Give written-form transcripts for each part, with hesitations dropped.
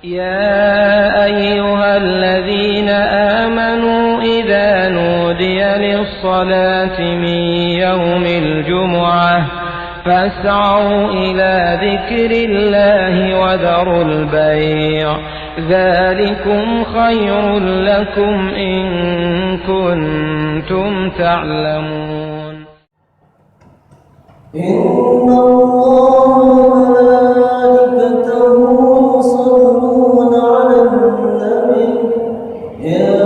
يا أيها الذين آمنوا إذا نودي للصلاة من يوم الجمعة فاسعوا إلى ذكر الله وذروا البيع ذلكم خير لكم إن كنتم تعلمون. إن الله وملائكته يصلون على النبي يا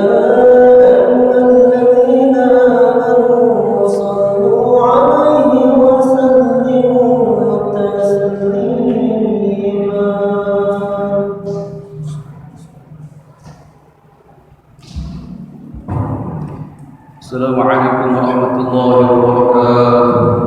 أيها الذين آمنوا صلوا عليه وسلموا تسليما. السلام عليكم ورحمة الله وبركاته.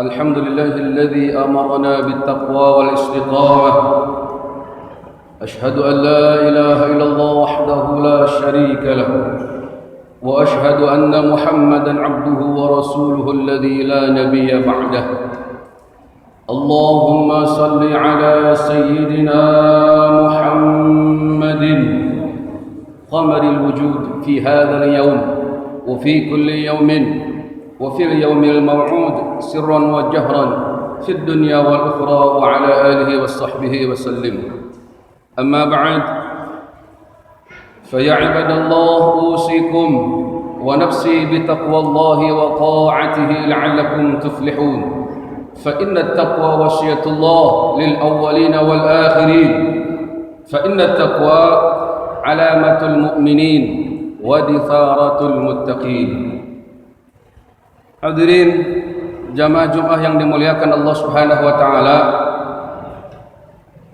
الحمد لله الذي أمرنا بالتقوى والاستقامة. أشهد أن لا إله إلا الله وحده لا شريك له، وأشهد أن محمدا عبده ورسوله الذي لا نبي بعده. اللهم صل على سيدنا محمد قمر الوجود في هذا اليوم وفي كل يوم وفي اليوم الموعود سرا وجهرا في الدنيا والأخرى وعلى آله وصحبه وسلم. أما بعد فيا عباد الله أوصيكم ونفسي بتقوى الله وطاعته لعلكم تفلحون فإن التقوى وصية الله للأولين والآخرين فإن التقوى علامة المؤمنين ودثارة المتقين. Hadirin jamaah Jumat yang dimuliakan Allah Subhanahu wa taala,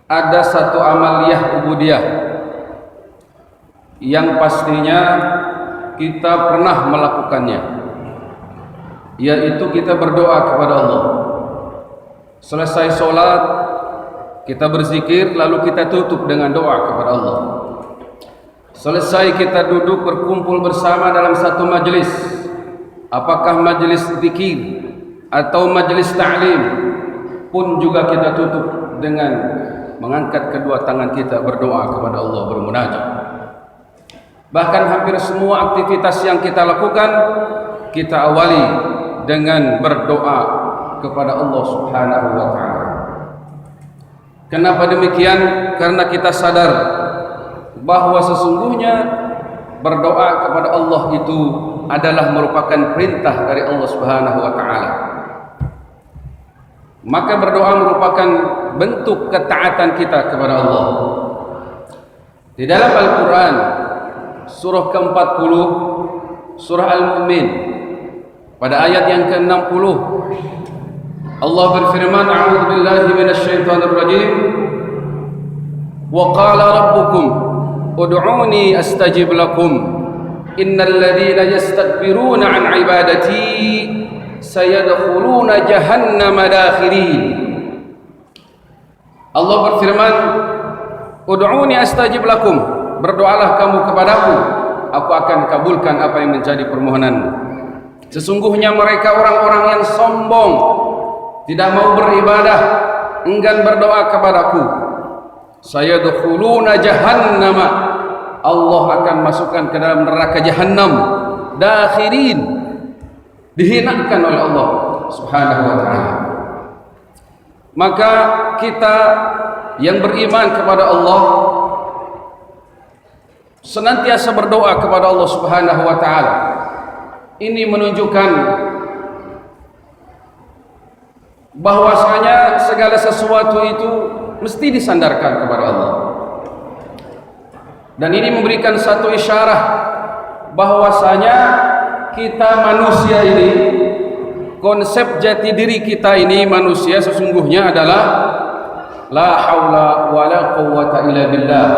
ada satu amaliyah ubudiyah yang pastinya kita pernah melakukannya, yaitu kita berdoa kepada Allah. Selesai sholat kita berzikir, lalu kita tutup dengan doa kepada Allah. Selesai kita duduk berkumpul bersama dalam satu majelis, apakah majelis zikir atau majelis ta'lim, pun juga kita tutup dengan mengangkat kedua tangan kita berdoa kepada Allah, bermunajat. Bahkan hampir semua aktivitas yang kita lakukan kita awali dengan berdoa kepada Allah Subhanahu wa taala. Kenapa demikian? Karena kita sadar bahwa sesungguhnya berdoa kepada Allah itu adalah merupakan perintah dari Allah Subhanahu wa taala. Maka berdoa merupakan bentuk ketaatan kita kepada Allah. Di dalam Al-Qur'an surah ke-40, surah Al-Mu'min, pada ayat yang ke-60, Allah berfirman, a'udzu billahi minasyaitonir rajim, wa qala rabbukum ud'uni astajib lakum innal ladzina yastakbiruna an ibadati sayadkhuluna jahannama dakhirin. Allah berfirman, ud'uni astajib lakum, berdoalah kamu kepadaku, aku akan kabulkan apa yang menjadi permohonanmu. Sesungguhnya mereka orang-orang yang sombong, tidak mau beribadah, enggan berdoa kepadaku. Sayadkhuluna jahannama, Allah akan masukkan ke dalam neraka Jahannam, dakhirin, dihinakan oleh Allah Subhanahu wa taala. Maka kita yang beriman kepada Allah senantiasa berdoa kepada Allah Subhanahu wa taala. Ini menunjukkan bahwasanya segala sesuatu itu mesti disandarkan kepada Allah. Dan ini memberikan satu isyarah bahwasanya kita manusia ini, konsep jati diri kita ini manusia sesungguhnya adalah la haula wala quwwata illa billah.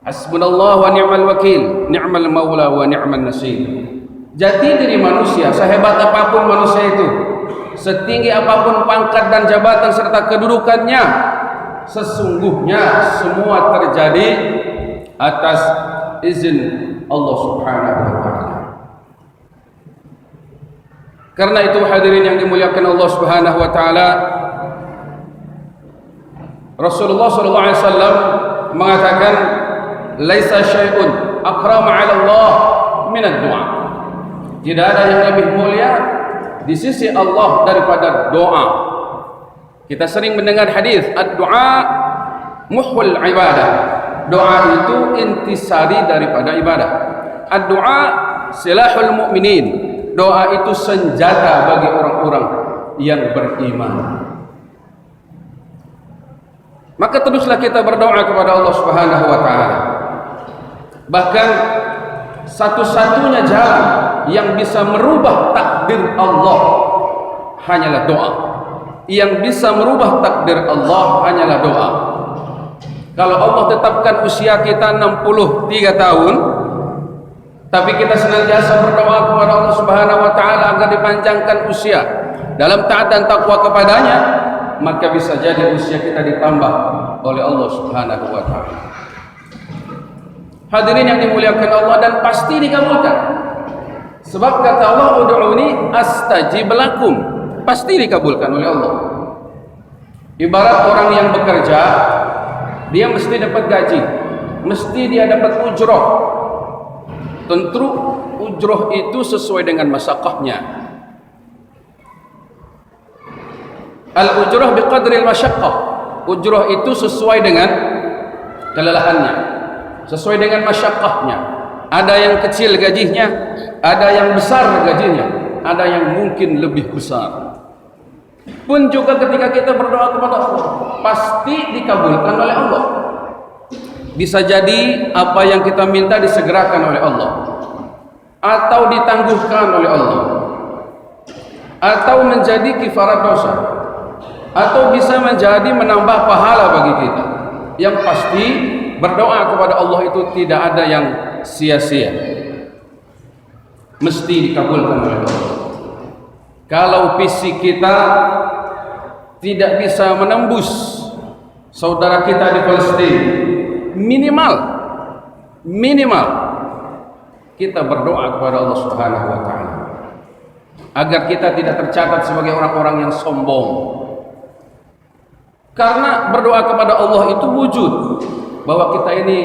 Hasbunallah wa ni'mal wakil, ni'mal maula wa ni'man nasir. Jati diri manusia, sehebat apapun manusia itu, setinggi apapun pangkat dan jabatan serta kedudukannya, sesungguhnya semua terjadi atas izin Allah Subhanahu wa taala. Karena itu hadirin yang dimuliakan Allah Subhanahu wa taala, Rasulullah sallallahu alaihi wasallam mengatakan, laisa syai'un akrama 'ala Allah min ad-du'a. Tidak ada yang lebih mulia di sisi Allah daripada doa. Kita sering mendengar hadis ad-du'a muhul ibadah. Doa itu intisari daripada ibadah. Ad-du'a silahul mu'minin. Doa itu senjata bagi orang-orang yang beriman. Maka teruslah kita berdoa kepada Allah Subhanahu wa taala. Bahkan satu-satunya jalan yang bisa merubah takdir Allah hanyalah doa. Yang bisa merubah takdir Allah hanyalah doa. Kalau Allah tetapkan usia kita 63 tahun, tapi kita senantiasa berdoa kepada Allah Subhanahu wa taala agar dipanjangkan usia dalam taat dan takwa kepadanya, maka bisa jadi usia kita ditambah oleh Allah Subhanahu wa taala. Hadirin yang dimuliakan Allah, dan pasti dikabulkan. Sebab kata Allah, ud'uni astajib lakum, pasti dikabulkan oleh Allah. Ibarat orang yang bekerja, dia mesti dapat gaji, mesti dia dapat ujroh. Tentu ujroh itu sesuai dengan masyaqahnya. Al-ujroh biqadril masyaqqah, ujroh itu sesuai dengan kelelahannya. sesuai dengan masyaqqahnya. Ada yang kecil gajinya, ada yang besar gajinya, ada yang mungkin lebih besar. Pun juga ketika kita berdoa kepada Allah, pasti dikabulkan oleh Allah. Bisa jadi apa yang kita minta disegerakan oleh Allah, atau ditangguhkan oleh Allah, atau menjadi kifarat dosa, atau bisa menjadi menambah pahala bagi kita. Yang pasti berdoa kepada Allah itu tidak ada yang sia-sia, mesti dikabulkan oleh Allah. Kalau fisik kita tidak bisa menembus saudara kita di Palestina, minimal kita berdoa kepada Allah Subhanahu wa taala agar kita tidak tercatat sebagai orang-orang yang sombong. Karena berdoa kepada Allah itu wujud bahwa kita ini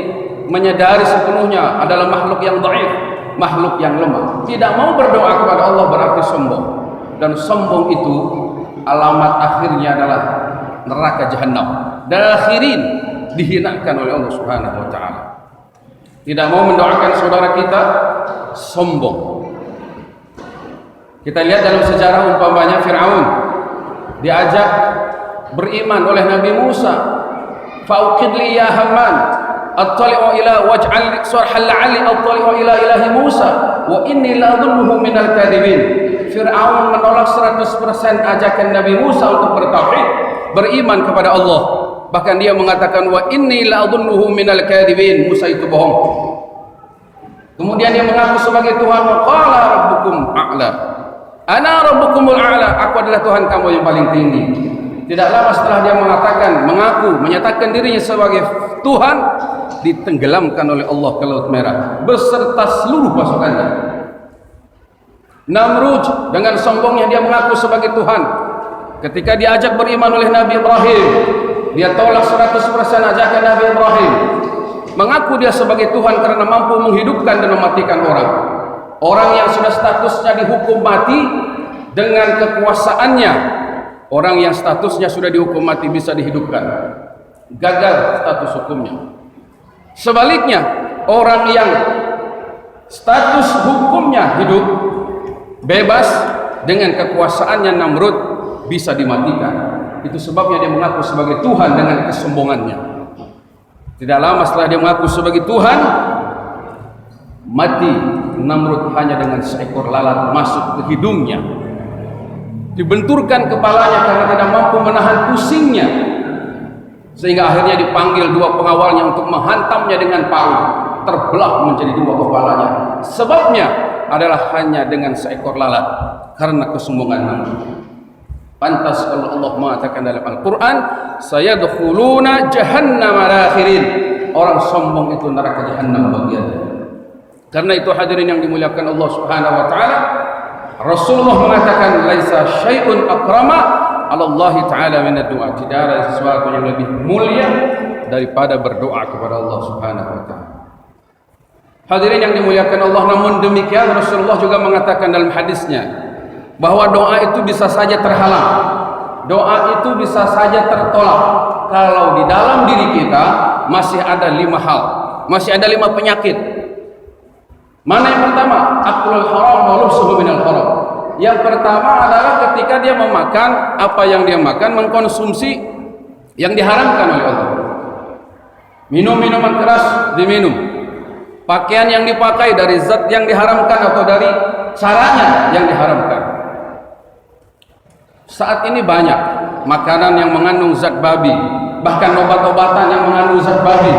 menyadari sepenuhnya adalah makhluk yang dhaif, makhluk yang lemah. Tidak mau berdoa kepada Allah berarti sombong, dan sombong itu alamat akhirnya adalah neraka jahanam. Dakhirin, dihinakan oleh Allah Subhanahu wa taala. Tidak mau mendoakan saudara kita sombong. Kita lihat dalam sejarah umpamanya Fir'aun diajak beriman oleh Nabi Musa, fauqid li ya Haman attali'u ila waj'al sarhal la'ali attali'u ila ilahi Musa wa inni la'adhunnuhu minal kadhibin. Fir'aun menolak 100% ajakan Nabi Musa untuk bertauhid, beriman kepada Allah. Bahkan dia mengatakan wa inni la'adhunnuhu minal kadhibin, Musa itu bohong. Kemudian dia mengaku sebagai Tuhan, qala rabbukum a'la, ana rabbukumul a'la, aku adalah Tuhan kamu yang paling tinggi. Tidak lama setelah dia mengaku, menyatakan dirinya sebagai Tuhan, ditenggelamkan oleh Allah ke Laut Merah beserta seluruh pasukannya. Namrud dengan sombongnya dia mengaku sebagai Tuhan. Ketika diajak beriman oleh Nabi Ibrahim, dia tolak 100% ajakan Nabi Ibrahim. Mengaku dia sebagai Tuhan karena mampu menghidupkan dan mematikan orang. Orang yang sudah statusnya dihukum mati dengan kekuasaannya, orang yang statusnya sudah dihukum mati bisa dihidupkan. Gagal status hukumnya. Sebaliknya, orang yang status hukumnya hidup bebas, dengan kekuasaannya Namrud bisa dimatikan. Itu sebabnya dia mengaku sebagai Tuhan dengan kesombongannya. Tidak lama setelah dia mengaku sebagai Tuhan, mati Namrud hanya dengan seekor lalat masuk ke hidungnya. Dibenturkan kepalanya karena tidak mampu menahan pusingnya, sehingga akhirnya dipanggil dua pengawalnya untuk menghantamnya dengan palu. Terbelah menjadi dua kepalanya. Sebabnya adalah hanya dengan seekor lalat, karena kesombongan Namrud. Pantas kalau Allah mengatakan dalam Al-Quran, sayadkhuluna jahannam akhirin, orang sombong itu neraka jahannam bagiannya. Karena itu hadirin yang dimuliakan Allah Subhanahu wa taala, Rasulullah mengatakan laisa syai'un akrama 'ala Allah taala min ad-du'a. Tidak ada sesuatu yang lebih mulia daripada berdoa kepada Allah Subhanahu wa taala. Hadirin yang dimuliakan Allah, namun demikian Rasulullah juga mengatakan dalam hadisnya bahwa doa itu bisa saja terhalang, doa itu bisa saja tertolak kalau di dalam diri kita masih ada 5 hal, masih ada 5 penyakit. Mana yang pertama? Aklul haram wa lubsuhu minal haram. Yang pertama adalah ketika dia memakan, apa yang dia makan mengkonsumsi yang diharamkan oleh Allah. Minum minuman keras diminum, pakaian yang dipakai dari zat yang diharamkan atau dari caranya yang diharamkan. Saat ini banyak makanan yang mengandung zat babi, bahkan obat-obatan yang mengandung zat babi,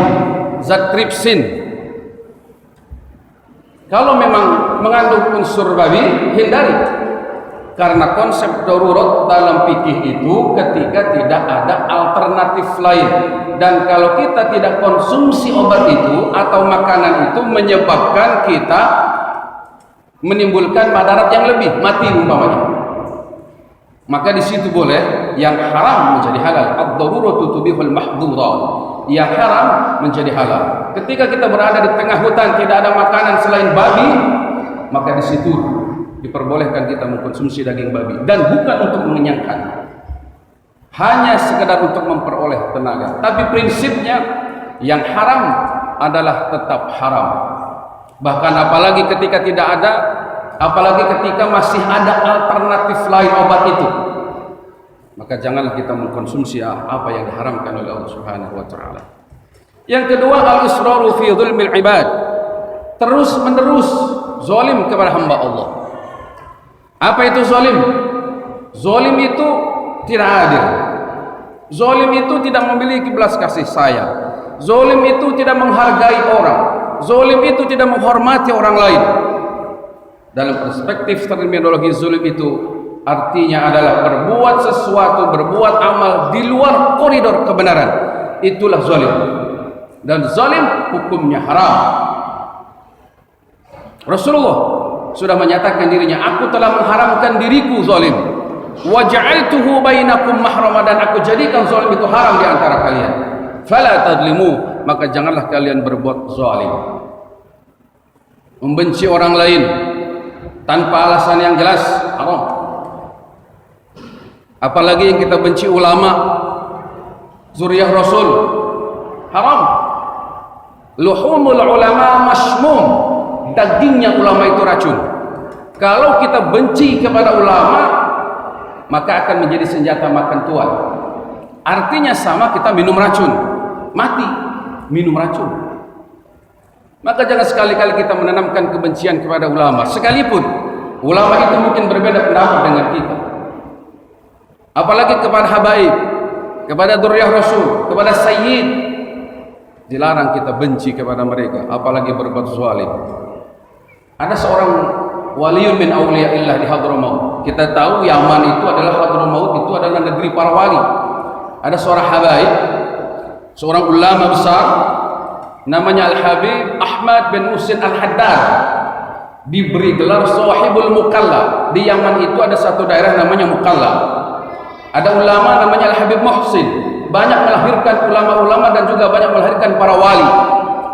zat tripsin. Kalau memang mengandung unsur babi, hindari. Karena konsep darurat dalam fikih itu ketika tidak ada alternatif lain. Dan kalau kita tidak konsumsi obat itu atau makanan itu menyebabkan kita menimbulkan madarat yang lebih, mati umpamanya, maka di situ boleh yang haram menjadi halal. Ad-daruratu tubihul mahdhurat. Yang haram menjadi halal. Ketika kita berada di tengah hutan tidak ada makanan selain babi, maka di situ diperbolehkan kita mengkonsumsi daging babi, dan bukan untuk mengenyangkan, hanya sekedar untuk memperoleh tenaga. Tapi prinsipnya yang haram adalah tetap haram. Bahkan apalagi ketika tidak ada, apalagi ketika masih ada alternatif lain obat itu, maka janganlah kita mengkonsumsi apa yang diharamkan oleh Allah Subhanahu wa taala. Yang kedua, al-israru fi dzulmil ibad. Terus menerus zalim kepada hamba Allah. Apa itu zalim? Zalim itu tidak adil. Zalim itu tidak memiliki belas kasih sayang. Zalim itu tidak menghargai orang. Zalim itu tidak menghormati orang lain. Dalam perspektif terminologi zalim itu artinya adalah berbuat sesuatu, berbuat amal di luar koridor kebenaran. Itulah zalim. Dan zalim hukumnya haram. Rasulullah sudah menyatakan dirinya, aku telah mengharamkan diriku zalim. Wa ja'altuhu bainakum mahrama, dan aku jadikan zalim itu haram di antara kalian. Fala tadlimu, maka janganlah kalian berbuat zalim. Membenci orang lain tanpa alasan yang jelas haram. Apalagi yang kita benci ulama, zuriyah Rasul, haram. Luhumul ulama masmum, dagingnya ulama itu racun. Kalau kita benci kepada ulama, maka akan menjadi senjata makan tuan. Artinya sama, kita minum racun, mati minum racun. Maka jangan sekali-kali kita menanamkan kebencian kepada ulama, sekalipun ulama itu mungkin berbeda pendapat dengan kita. Apalagi kepada habaib, kepada dzurriyyah Rasul, kepada sayyid, dilarang kita benci kepada mereka, apalagi berbuat zalim. Ada seorang waliun min auliyaillah di Hadramaut. Kita tahu Yaman itu adalah Hadramaut, itu adalah negeri para wali. Ada seorang habaib, seorang ulama besar, namanya Al-Habib Ahmad bin Muhsin Al-Haddad, diberi gelar Sahibul Mukalla. Di Yaman itu ada satu daerah namanya Mukalla. Ada ulama namanya Al-Habib Muhsin, banyak melahirkan ulama-ulama dan juga banyak melahirkan para wali.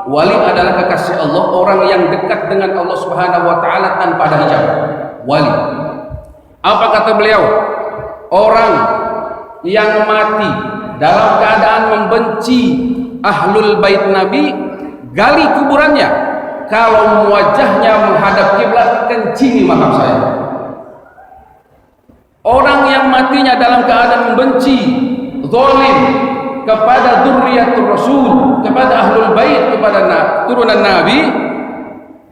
Wali adalah kekasih Allah, orang yang dekat dengan Allah Subhanahu wa taala tanpa ada hijab. Wali. Apa kata beliau? Orang yang mati dalam keadaan membenci ahlul bait Nabi, gali kuburannya. Kalau wajahnya menghadap kiblat, kencingi makam saya. Orang yang matinya dalam keadaan membenci, zalim kepada dzurriyyatur Rasul, kepada ahlul bait, kepada turunan Nabi,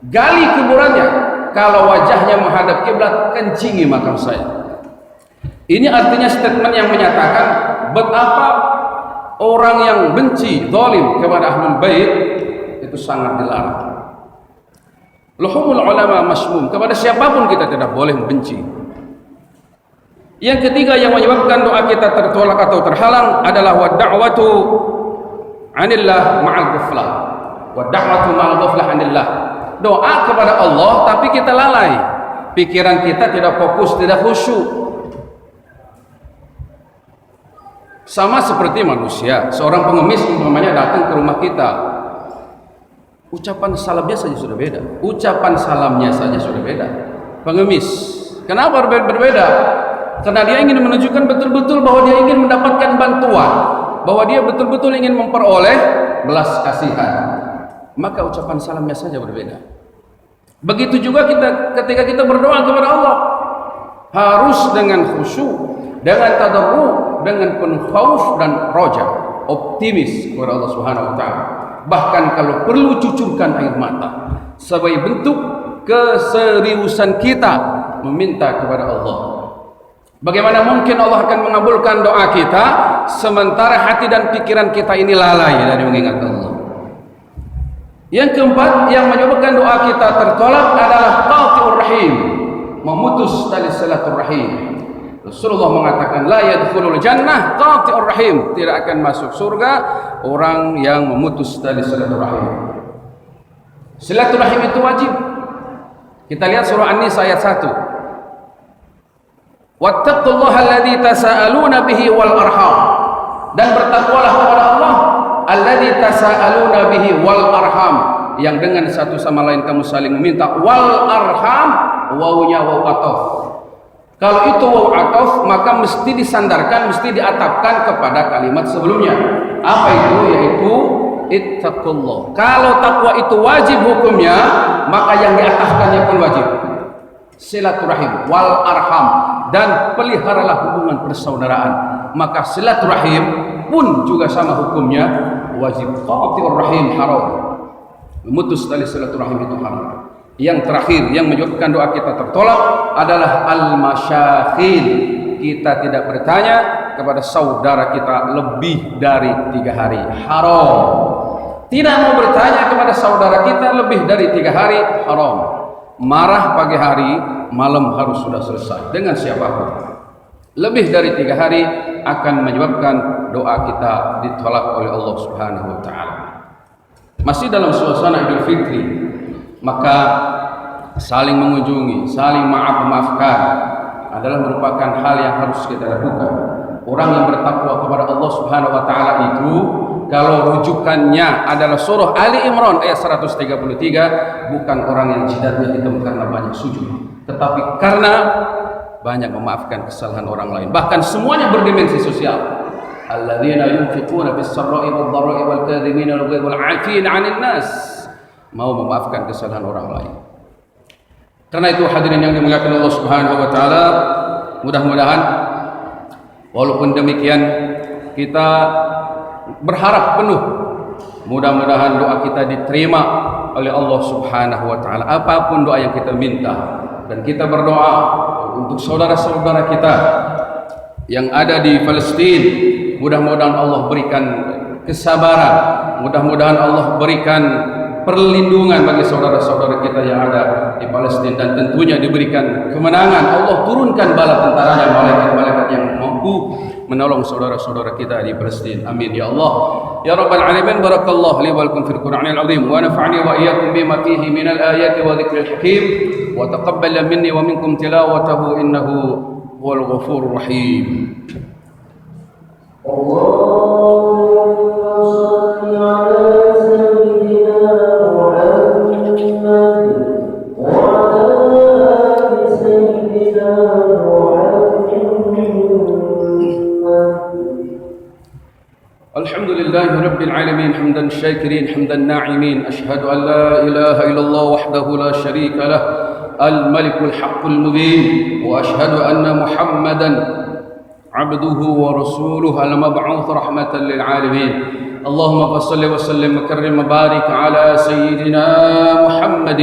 gali kuburannya. Kalau wajahnya menghadap kiblat, kencingi makam saya. Ini artinya statement yang menyatakan betapa orang yang benci, zalim kepada ahlul bait itu sangat dilarang. Luhumul ulama masmum, kepada siapapun kita tidak boleh membenci. Yang ketiga yang menyebabkan doa kita tertolak atau terhalang adalah wadda'watu 'anillah ma'al ghaflah. Wadda'watu ma'al ghaflah 'anillah. Doa kepada Allah tapi kita lalai. Pikiran kita tidak fokus, tidak khusyuk. Sama seperti manusia, seorang pengemis umpamanya datang ke rumah kita. Ucapan salamnya saja sudah beda. Ucapan salamnya saja sudah beda. Pengemis. Kenapa berbeda? Karena dia ingin menunjukkan betul-betul bahwa dia ingin mendapatkan bantuan, bahwa dia betul-betul ingin memperoleh belas kasihan. Maka ucapan salamnya saja berbeda. Begitu juga ketika kita berdoa kepada Allah, harus dengan khusyuk, dengan tadarru', dengan penuh khauf dan roja, optimis kepada Allah Subhanahu wa taala. Bahkan kalau perlu cucurkan air mata sebagai bentuk keseriusan kita meminta kepada Allah. Bagaimana mungkin Allah akan mengabulkan doa kita sementara hati dan pikiran kita ini lalai dari mengingat Allah. Yang keempat yang menyebabkan doa kita tertolak adalah qati'ur rahim, memutus tali silaturahim. Rasulullah mengatakan la yadkhulul jannah qati'ur rahim, tidak akan masuk surga orang yang memutus tali silaturahim. Silaturahim itu wajib. Kita lihat surah An-Nisa ayat 1. Wattaqullaha alladzi tasaaluna bihi wal arham, dan bertakwalah kepada Allah alladzi tasaaluna bihi wal arham, yang dengan satu sama lain kamu saling meminta. Wal arham, wawunya waw ataf. Kalau itu waw ataf, maka mesti disandarkan, mesti diatapkan kepada kalimat sebelumnya. Apa itu? Yaitu ittaqullah. Kalau takwa itu wajib hukumnya, maka yang diataskannya pun wajib. Silaturahim wal arham, dan peliharalah hubungan persaudaraan. Maka silaturahim pun juga sama hukumnya, wajib. Qati'ur rahim haram. Memutus tali silaturahim itu haram. Yang terakhir yang menyebabkan doa kita tertolak adalah al-masyakhil. Kita tidak bertanya kepada saudara kita lebih dari 3 hari. Haram. Tidak mau bertanya kepada saudara kita lebih dari 3 hari. Haram. Marah pagi hari, malam harus sudah selesai dengan siapapun. Lebih dari 3 hari akan menyebabkan doa kita ditolak oleh Allah Subhanahu wa taala. Masih dalam suasana Idul Fitri, maka saling mengunjungi, saling maafkan adalah merupakan hal yang harus kita lakukan. Orang yang bertakwa kepada Allah Subhanahu wa taala itu, kalau rujukannya adalah surah Ali Imran ayat 133, bukan orang yang jidatnya hitam karena banyak sujud, tetapi karena banyak memaafkan kesalahan orang lain. Bahkan semuanya berdimensi sosial. Alladzina yunfiquna bis-sarra'i wad-dharra'i wal-kadhimina al-ghayza wal-'afina 'anil nas. Mau memaafkan kesalahan orang lain. Karena itu hadirin yang dimuliakan Allah Subhanahu wa taala, mudah-mudahan walaupun demikian kita berharap penuh, mudah-mudahan doa kita diterima oleh Allah Subhanahu wa taala, apapun doa yang kita minta. Dan kita berdoa untuk saudara-saudara kita yang ada di Palestina, mudah-mudahan Allah berikan kesabaran, mudah-mudahan Allah berikan perlindungan bagi saudara-saudara kita yang ada di Palestina, dan tentunya diberikan kemenangan. Allah turunkan bala tentaranya, malaikat-malaikat yang mampu menolong saudara-saudara kita di Palestina. Amin ya Allah ya rabbal alamin. Barakallahu li wa lakum fil Qur'anil azim wa nafa'ani wa iyyakum bima fihi minal ayati wa dzikril hakim wa taqabbal minni wa minkum tilawatahu innahu huwal ghafurur rahim. Allahumma shalli ala sayyidina Muhammad wa ala ali sayyidina الحمد لله رب العالمين حمدا الشاكرين حمدا الناعمين. أشهد أن لا إله إلا الله وحده لا شريك له الملك الحق المبين، وأشهد أن محمدا عبده ورسوله المبعوث رحمة للعالمين. اللهم صل وسلم وكرم وبارك على سيدنا محمد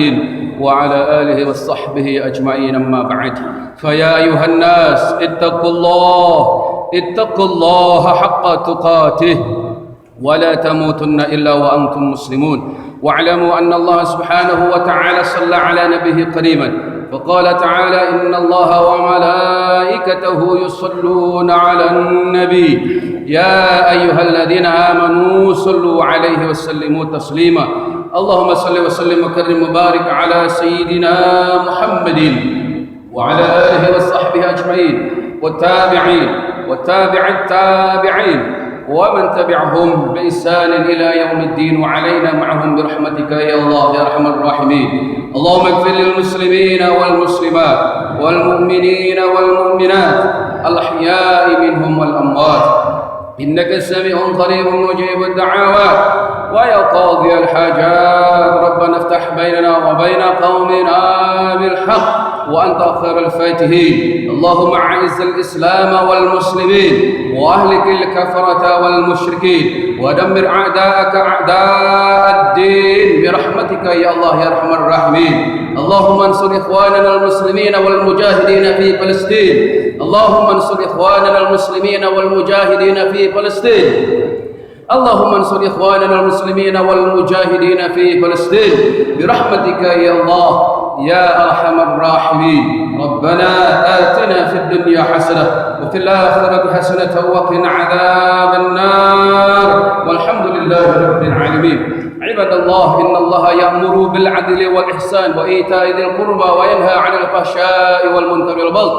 وعلى آله وصحبه أجمعين. أما بعد، فيا أيها الناس اتقوا الله حق تقاته ولا تموتن إلا وأنتم مسلمون، واعلموا أن الله سبحانه وتعالى صلى على نبيه قريبا فقال تعالى إن الله وملائكته يصلون على النبي يا أيها الذين آمنوا صلوا عليه وسلموا تسليما. اللهم صل وسلم وكرم وبارك على سيدنا محمد وعلى آله وصحبه أجمعين والتابعين وتابع التابعين ومن تبعهم بإحسان إلى يوم الدين، وعلينا معهم برحمتك يا الله يا أرحم الراحمين. اللهم اغفر للمسلمين والمسلمات والمؤمنين والمؤمنات الأحياء منهم والأموات، إنك سميع قريب مجيب الدعوات ويا قاضي الحاجات. ربنا افتح بيننا وبين قومنا بالحق وأنت خير الفاتحين. اللهم أعز الإسلام والمسلمين وأهلك الكفرة والمشركين ودمر أعداءك أعداء الدين برحمتك يا الله يا أرحم الراحمين. اللهم انصر إخواننا المسلمين والمجاهدين في فلسطين. اللهم انصر إخواننا المسلمين والمجاهدين في فلسطين. اللهم انصر إخواننا المسلمين والمجاهدين في فلسطين برحمتك يا الله يا أرحم الراحمين. ربنا آتنا في الدنيا حسنة وفي الآخرة حسنة وقنا عذاب النار، والحمد لله رب العالمين. عباد الله، إن الله يأمر بالعدل والإحسان وإيتاء ذي القربى وينهى عن الفحشاء والمنكر والبغي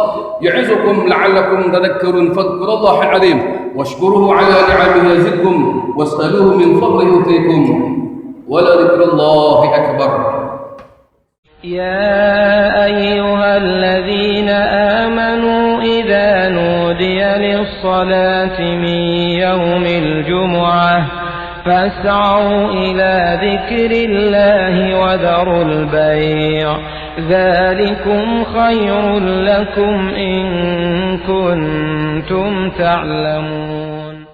يعظكم لعلكم تذكرون. فاذكروا الله العظيم واشكروه على نعمه يزدكم واسألوه من فضله يؤتكم ولذكر الله أكبر. يا أيها الذين آمنوا إذا نودي للصلاة من يوم الجمعة فاسعوا إلى ذكر الله وذروا البيع ذلكم خير لكم إن كنتم تعلمون.